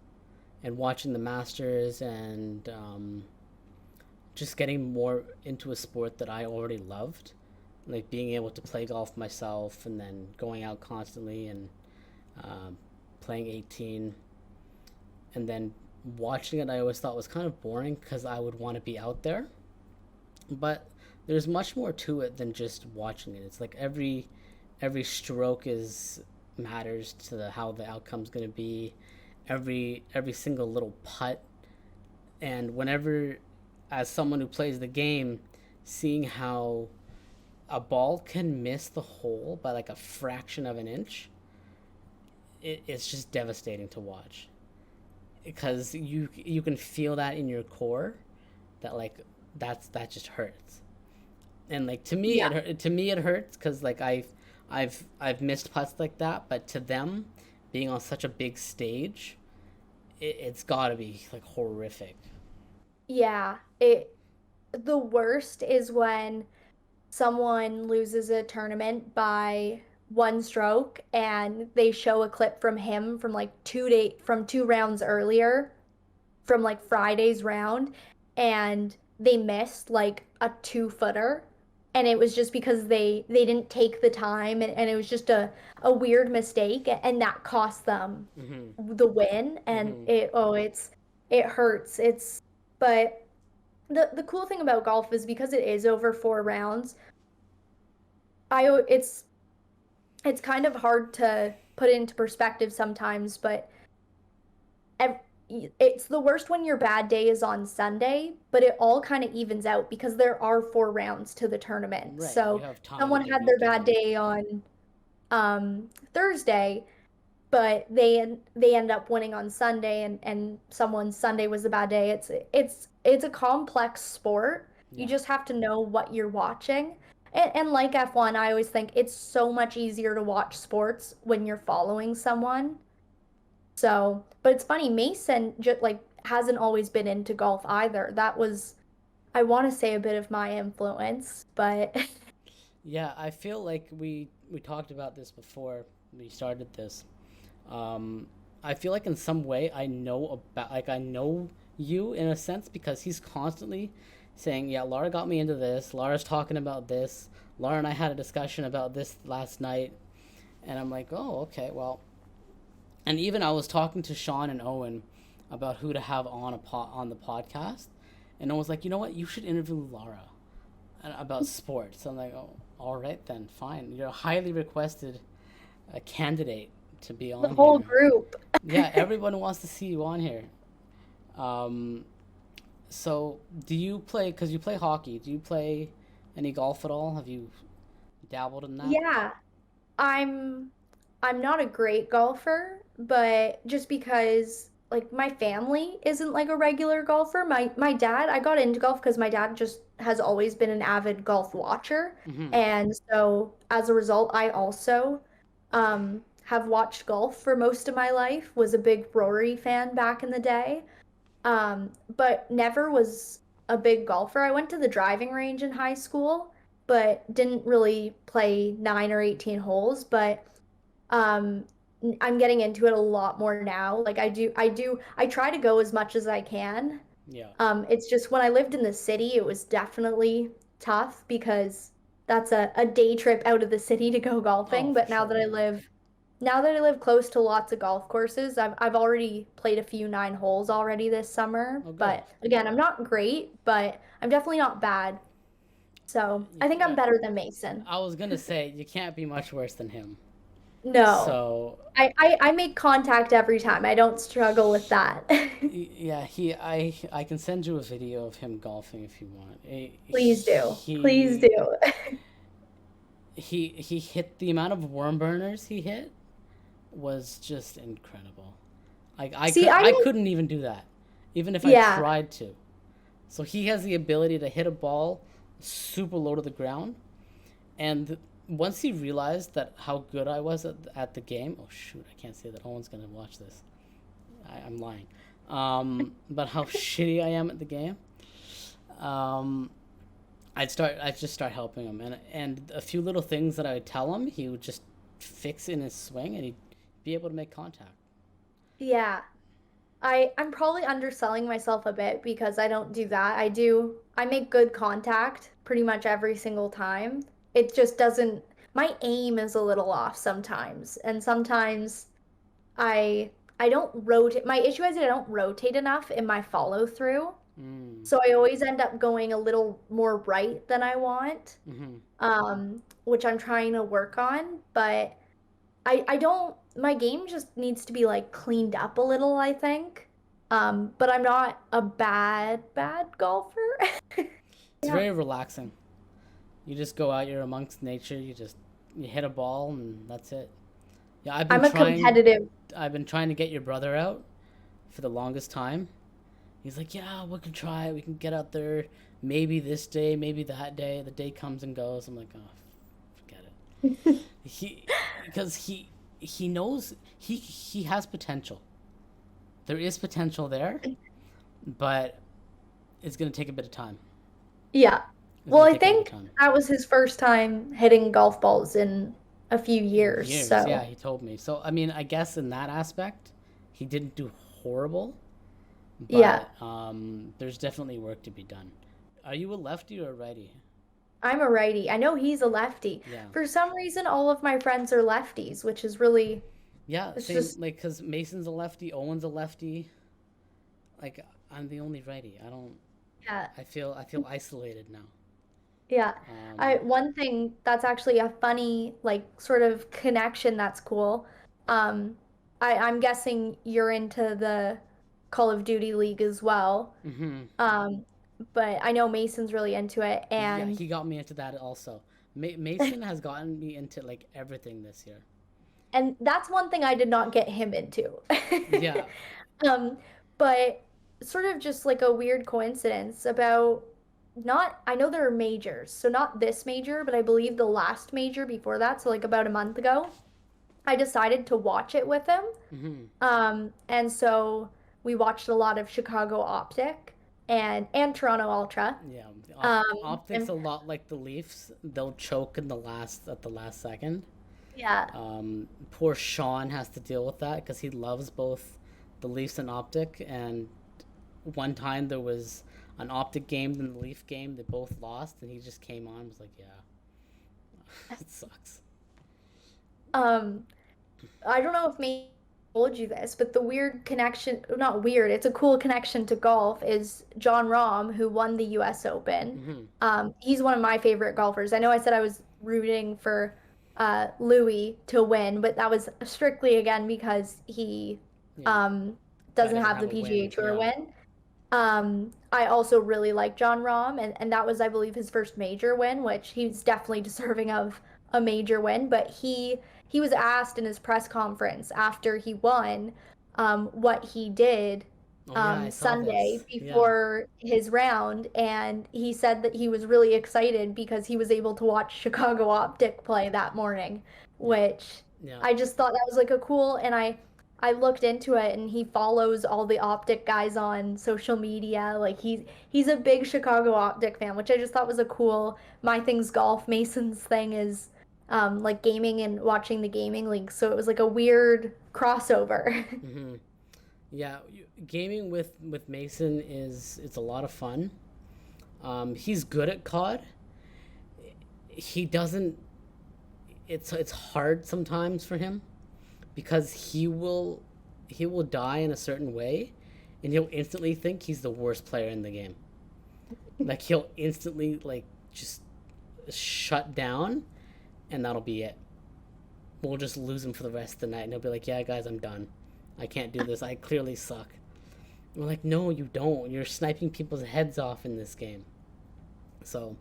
and watching the Masters and just getting more into a sport that I already loved, like being able to play golf myself and then going out constantly and um, playing 18 and then watching it I always thought was kind of boring because I would want to be out there, but there's much more to it than just watching it. It's like every stroke is matters to how the outcome's going to be. Every single little putt, and whenever, as someone who plays the game, seeing how a ball can miss the hole by like a fraction of an inch, it's just devastating to watch because you can feel that in your core that like that just hurts. And like Yeah. to me it hurts because like I've missed putts like that, but to them, being on such a big stage, it's got to be like horrific. Yeah, the worst is when someone loses a tournament by one stroke and they show a clip from him from like 2 rounds earlier from like Friday's round and they missed like a 2 footer and it was just because they didn't take the time and it was just a weird mistake and that cost them Mm-hmm. the win and Mm-hmm. it hurts. But the cool thing about golf is because it is over 4 rounds, it's kind of hard to put it into perspective sometimes, but ev- it's the worst when your bad day is on Sunday, but it all kind of evens out because there are 4 rounds to the tournament. Right, you So have time with someone the had their bad weekend. day on Thursday, but they end up winning on Sunday and someone's Sunday was a bad day. It's a complex sport. You Yeah. just have to know what you're watching. And like F1, I always think it's so much easier to watch sports when you're following someone. So, but it's funny, Mason just like hasn't always been into golf either. That was, I want to say, a bit of my influence, but Yeah, I feel like we talked about this before we started this. Um, I feel like in some way I know you in a sense because he's constantly saying, "Yeah, Lara got me into this. Lara's talking about this. Lara and I had a discussion about this last night." And I'm like, "Oh, okay. Well, and even I was talking to Sean and Owen about who to have on on the podcast, And no one's like, you know what? You should interview Lara about sports. So I'm like, oh, all right then, fine. You're a highly requested candidate to be The on whole here. group. Yeah, everyone wants to see you on here. Um, so do you play? Because you play hockey. Do you play any golf at all? Have you dabbled in that? Yeah, I'm I'm not a great golfer, but just because like my family isn't like a regular golfer. My dad, I got into golf because my dad just has always been an avid golf watcher. Mm-hmm. And so as a result, I also have watched golf for most of my life, was a big Rory fan back in the day. But never was a big golfer. I went to the driving range in high school, but didn't really play 9 or 18 holes. But um, I'm getting into it a lot more now. Like I try to go as much as I can. Yeah. It's just when I lived in the city, it was definitely tough because that's a day trip out of the city to go Oh, golfing. for But sure. Yeah. now that I live close to lots of golf courses, I've already played a few 9 holes already this summer. Oh, good. But again, I'm not great, but I'm definitely not bad. So I think I'm Yeah. better than Mason. I was gonna say you can't be much worse than him. No. So I make contact every time. I don't struggle with that. yeah, I can send you a video of him golfing if you want. Please do. Please do. He hit the amount of worm burners he hit was just incredible. Like See, I I don't, couldn't even do that, even if I yeah, tried to. So he has the ability to hit a ball super low to the ground, and once he realized that how good I was at the game, oh shoot, I can't say that. No one's gonna watch this. I'm lying. But how shitty I am at the game. Um, I'd just start helping him, and a few little things that I would tell him, he would just fix in his swing, and he'd be able to make contact. yeah. I'm probably underselling myself a bit because I don't do that. I make good contact pretty much every single time. It just doesn't, my aim is a little off sometimes. And sometimes I don't rotate. My issue is that I don't rotate enough in my follow through. Mm. So I always end up going a little more right than I want, Mm-hmm. which I'm trying to work on. But I don't, my game just needs to be like cleaned up a little, I think. But I'm not a bad golfer. It's Yeah. very relaxing. You just go out, you're amongst nature, you hit a ball, and that's it. Yeah, I'm a competitive. I've been trying to get your brother out for the longest time. He's like, yeah, we can try it. We can get out there. Maybe this day, maybe that day. The day comes and goes. I'm like, oh, forget it. He, because he knows he has potential. There is potential there, but it's gonna take a bit of time. Yeah. It's Well, gonna I take a bit of think time. that was his first time hitting golf balls in a few years. Years, yeah, So, he told me. So I mean, I guess in that aspect, he didn't do horrible, yeah, but there's definitely work to be done. Are you a lefty or a righty? I'm a righty. I know he's a lefty. Yeah. For some reason, all of my friends are lefties, which is really, Yeah, it's same. just, Like, cause Mason's a lefty, Owen's a lefty. Like, I'm the only righty. I don't. yeah. I feel isolated now. Yeah. Um, One thing that's actually a funny, like, sort of connection that's cool. Um, I'm guessing you're into the Call of Duty League as well. hmm Um, but I know Mason's really into it, Yeah, and he got me into that also. Mason has gotten me into like everything this year. and that's one thing I did not get him into. Yeah. Um, but sort of just like a weird coincidence about not, I know there are majors, so not this major, but I believe the last major before that, so like about a month ago, I decided to watch it with him. hmm And so we watched a lot of Chicago Optic and Toronto Ultra. Yeah. Optics And a lot like the Leafs. They'll choke in the last at the last second. yeah, Poor Sean has to deal with that because he loves both the Leafs and Optic. And one time there was an Optic game and the Leaf game. They both lost, and he just came on and was like, "Yeah, it sucks." um, I don't know if told you this, but the weird connection, not weird, it's a cool connection to golf is John Rahm, who won the US Open. Hmm. He's one of my favorite golfers. I know I said I was rooting for Louis to win, but that was strictly again because he Yeah, um, guy doesn't doesn't have have the a PGA win. Tour Yeah, win. I also really like John Rahm, and that was, I believe, his first major win, which he's definitely deserving of a major win. But he was asked in his press conference after he won, what he did oh yeah, I saw Sunday this. Yeah, before his round, and he said that he was really excited because he was able to watch Chicago Optic play that morning, yeah, which yeah. I just thought that was like a cool, and I looked into it and he follows all the Optic guys on social media. Like he's a big Chicago Optic fan, which I just thought was a cool my thing's golf, Mason's thing is like gaming and watching the gaming league. So it was like a weird crossover. Hmm. Yeah, gaming with Mason is it's a lot of fun. He's good at COD. He doesn't. It's hard sometimes for him because he will die in a certain way, and he'll instantly think he's the worst player in the game. Like he'll instantly like just shut down, and that'll be it. We'll just lose him for the rest of the night, and he'll be like, "Yeah, guys, I'm done. I can't do this. I clearly suck." And we're like, "No, you don't. You're sniping people's heads off in this game." So,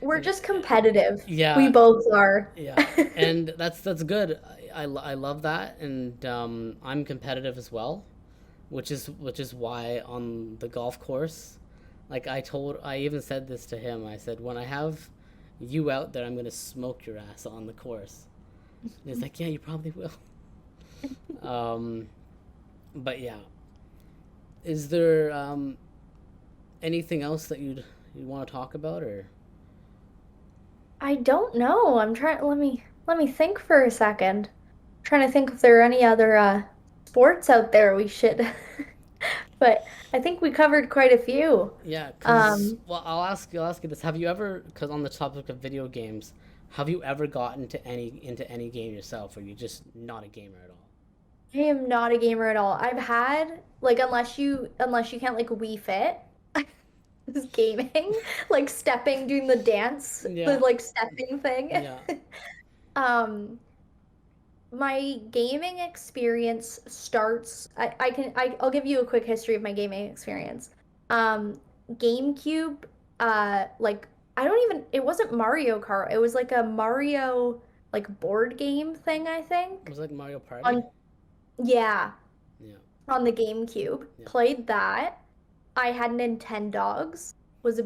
We're just competitive. We yeah, both are. yeah, and that's good. I love that, and I'm competitive as well, which is why on the golf course, like I even said this to him. I said when I have you out there, I'm gonna smoke your ass on the course. And he's like, yeah, you probably will. Um, but yeah, is there anything else that you want to talk about or? I don't know. I'm trying, let me think for a second. Trying to think if there are any other sports out there we should but I think we covered quite a few. Yeah, cause Um, well, I'll ask you this: Have you ever, cause on the topic of video games, have you ever gotten to any game yourself, or you just not a gamer at all? I am not a gamer at all. I've had like unless you can't like Wii Fit, this gaming, like stepping, doing the dance, the Yeah, like stepping thing. yeah, Um, my gaming experience starts I'll give you a quick history of my gaming experience. Um, GameCube, like I don't even it wasn't Mario Kart. It was like a Mario like board game thing, I it think. was like Mario Party. On yeah, Yeah, on the GameCube. yeah, Played that. I had Nintendogs. Was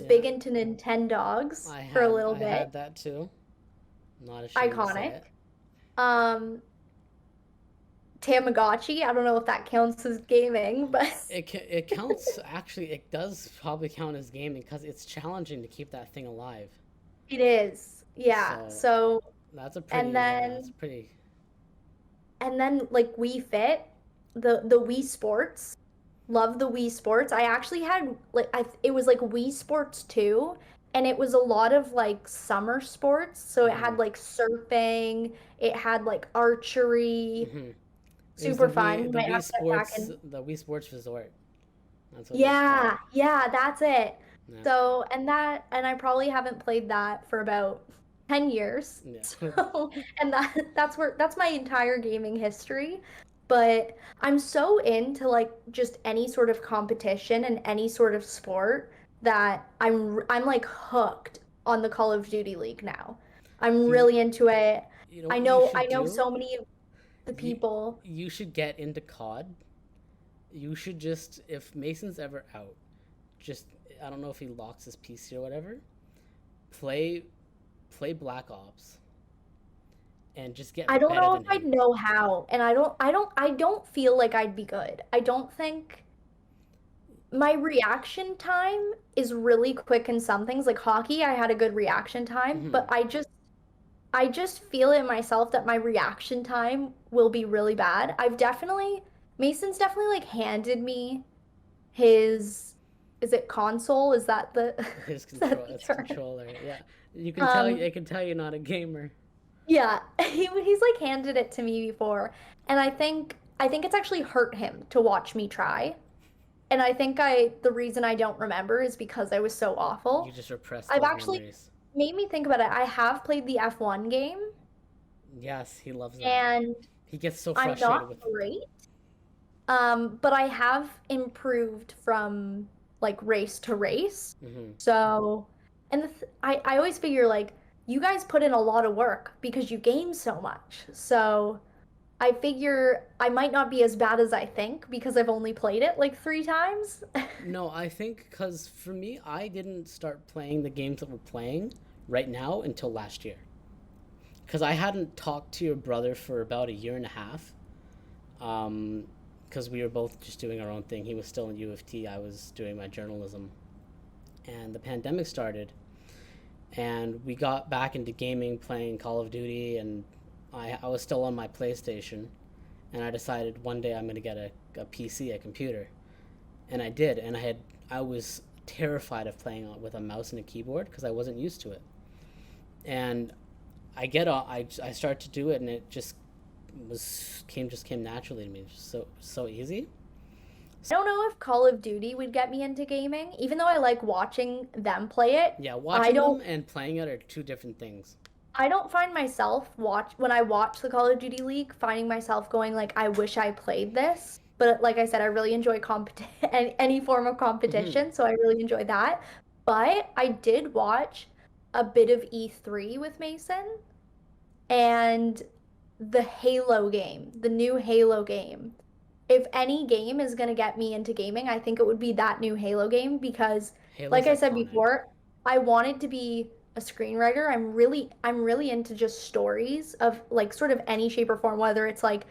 yeah. big into Nintendogs I for a had little I bit. had that too. Not ashamed to say Iconic. it. Um, Tamagotchi. I don't know if that counts as gaming, but It counts. Actually, it does probably count as gaming because it's challenging to keep that thing alive. it is. Yeah. So So, that's a pretty, and yeah, that's then pretty. like Wii Fit, the Wii Sports. Love the Wii Sports. I actually had like it was like Wii Sports 2, and it was a lot of like summer sports. So it Hmm. had like surfing, it had like archery, Hmm. It was super fun. Might have to get back in. The Wii Sports Resort. That's what it was called. Yeah, yeah, that's it. Yeah, So, and I probably haven't played that for about 10 years. yeah. So, and that's my entire gaming history. But I'm so into like just any sort of competition and any sort of sport that I'm like hooked on the Call of Duty League now. I'm You really into it. you know I what you know I should know do? so many of the You people. you should get into COD. You should just if Mason's ever out, just I don't know if he locks his PC or whatever. Play play Black Ops and just I get don't better know if than I'd him. know how, and I don't feel like I'd be good. I don't think my reaction time is really quick in some things. Like hockey, I had a good reaction time, Hmm. but I just feel in myself that my reaction time will be really bad. Mason's definitely like handed me his is it console? Is that the His is that control, the his term? controller. Yeah, you can tell. Um, I can tell you're not a gamer. Yeah, he's like handed it to me before, and I think it's actually hurt him to watch me try. And I think the reason I don't remember is because I was so You awful. just repress I've those actually memories. made me think about it. I have played the F1 game, Yes, he loves that. and He gets so I'm frustrated not with. great. But I have improved from like race to race. Hmm. So, and I always figure like you guys put in a lot of work because you game so much. So I figure I might not be as bad as I think because I've only played it like 3 times. No, I think because for me, I didn't start playing the games that we're playing right now until last year. Because I hadn't talked to your brother for about a year and a half. Because we were both just doing our own thing. He was still in U of T. I was doing my journalism, and the pandemic started, and we got back into gaming, playing Call of Duty, and I was still on my PlayStation, and I decided one day I'm gonna get a PC, a computer, and I did, and I was terrified of playing with a mouse and a keyboard because I wasn't used to it, and I start to do it, and it just came naturally to me, just so easy. I don't know if Call of Duty would get me into gaming, even though I like watching them play it. Yeah, I watching them don't and playing it are two different things. I don't find myself watch when I watch the Call of Duty League, finding myself going like, I wish I played this. But like I said, I really enjoy any form of Hmm. competition, so I really enjoy that. But I did watch a bit of E3 with Mason and the Halo game, the new Halo game. If any game is going to get me into gaming, I think it would be that new Halo game because, Halo's like I said iconic. before, I wanted to be a screenwriter. I'm really into just stories of like sort of any shape or form, whether it's like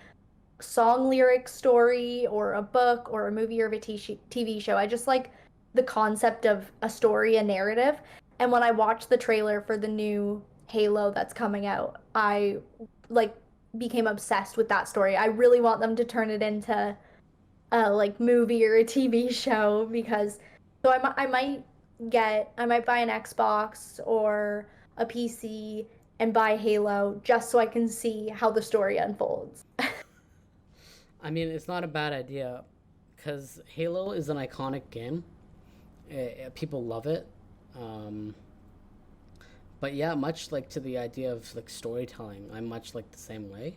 song lyric story or a book or a movie or a TV show. I just like the concept of a story, a narrative. And when I watched the trailer for the new Halo that's coming out, I like became obsessed with that story. I really want them to turn it into a like movie or a TV show because so I might buy an Xbox or a PC and buy Halo just so I can see how the story unfolds. I mean, it's not a bad idea because Halo is an iconic game. People love it. Um, but yeah, much like to the idea of like storytelling, I'm much like the same way.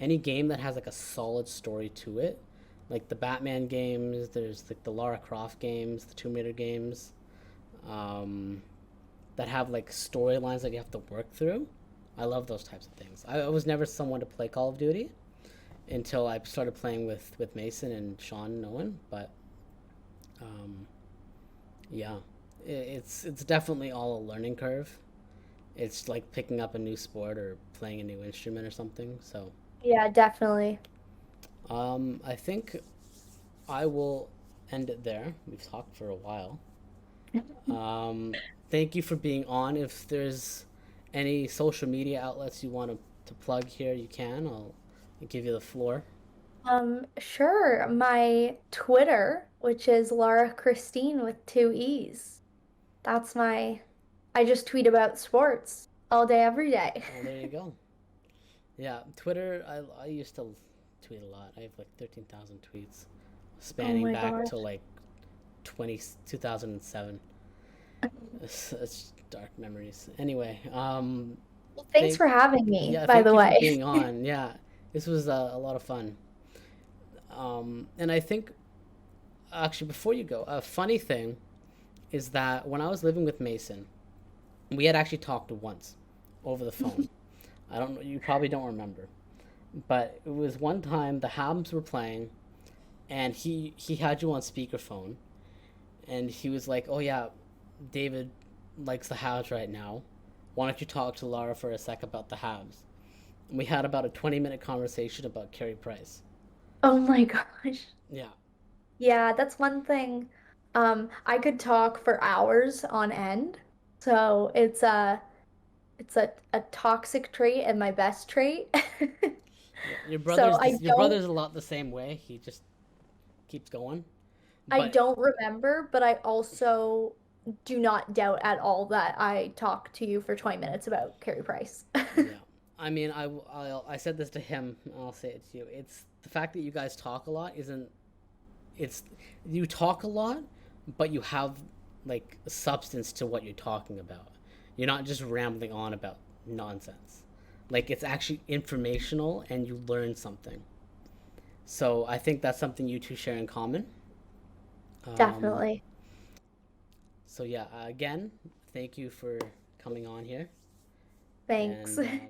Any game that has like a solid story to it, like the Batman games, there's like the Lara Croft games, the Tomb Raider games, um, that have like storylines that you have to work through. I love those types of things. I was never someone to play Call of Duty until I started playing with Mason and Sean and Owen. But um, yeah, it's definitely all a learning curve. It's like picking up a new sport or playing a new instrument or something. So Yeah, definitely. I think I will end it there. We've talked for a while. Um, Thank you for being on. If there's any social media outlets you want to plug here, you can. I'll give you the floor. Sure. My Twitter, which is Lara Christine with 2 E's. That's my, I just tweet about sports all day, every day. Oh, there you go. Yeah, Twitter. I used to tweet a lot. I have like 13,000 tweets, Oh spanning my back gosh. to like 2007. It's dark memories. Anyway, Well, thanks thank for having me, yeah, by thank the you for way. being on. Yeah, this was a lot of fun. And I think actually before you go, a funny thing is that when I was living with Mason, we had actually talked once over the phone. I don't know. You probably don't remember, but it was one time the Habs were playing, and he had you on speakerphone, and he was like, "Oh yeah, David likes the Habs right now. Why don't you talk to Lara for a sec about the Habs?" And we had about a 20-minute conversation about Carey Price. Oh my gosh. Yeah. Yeah, that's one thing. I could talk for hours on end. So it's a toxic trait and my best trait. Yeah, So your brother's a lot the same way. He just keeps going. I But don't remember, but I also do not doubt at all that I talked to you for 20 minutes about Carrie Price. yeah. I mean, I said this to him, and I'll say it to you. It's the fact that you guys talk a lot isn't. It's you talk a lot, but you have like substance to what you're talking about. You're not just rambling on about nonsense. Like it's actually informational, and you learn something. So I think that's something you two share in common. Um, Definitely. so yeah, again, thank you for coming on here, Thanks. and